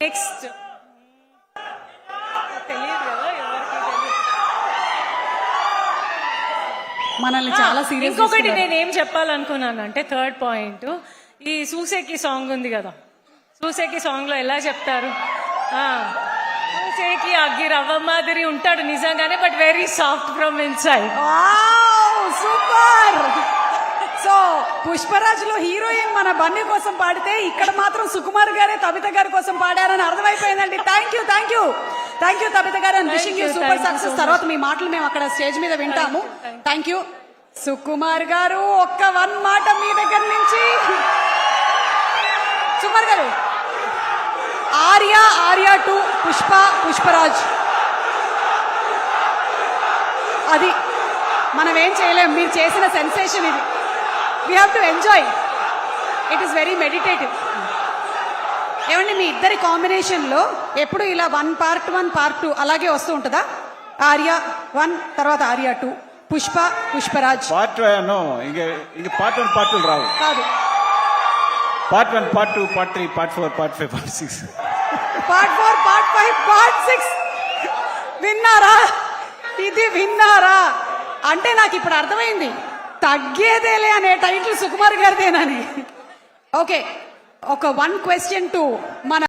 Next తెలియదు కదా ఎవరికి తెలియదు. మనల్ని చాలా సీరియస్. ఇంకొకటి నేనేం చెప్పాలనుకున్నాను అంటే థర్డ్ పాయింట్, ఈ సూసేకి సాంగ్ ఉంది కదా, సూసేకి సాంగ్ లో ఎలా చెప్తారు, సూసేకి అగ్గి రవ్వ మాదిరి ఉంటాడు నిజంగానే, but very soft from inside. Super. So Pushparaj లో హీరోయిన్ మన బన్నీ కోసం పాడితే ఇక్కడ మాత్రం సుకుమార్ గారే తబిత గారి కోసం పాడారని అర్థమైపోయిందండి. Thank you thank you thank you Tabitha గారు. And wishing you super success. తర్వాత మీ మాటలు మేము అక్కడ స్టేజ్ మీద వింటాము. థ్యాంక్ యూ సుకుమార్ గారు. ఒక్క వన్ మాట మీ దగ్గర నుంచి. సుకుమార్ గారు, ఆర్య 2, పుష్ప, పుష్పరాజ్, అది మనం ఏం చేయలేం. మీరు చేసిన సెన్సేషన్ ఇది. We have to enjoy. It is very meditative. ఏమండి మీ ఇద్దరి కాంబినేషన్లో ఎప్పుడు ఇలా 1 part 1 part 2 అలాగే వస్తూ ఉంటుందా? ఆర్య 1 తర్వాత ఆర్య 2, పుష్ప, పుష్పరాజ్. పార్ట్ ఇంక పార్ట్ 1 పార్ట్ 2 రావు. కాదు, part 1 part 2 part 3 part 4 part 5 part 6 part 4 part 5 part 6. విన్నారా? ఇది విన్నారా? అంటే నాకు ఇప్పుడు అర్థమైంది, తగ్గేదేలే అనే టైటిల్ సుకుమార్ గారిదేనని. ఓకే, ఒక 1 question to మన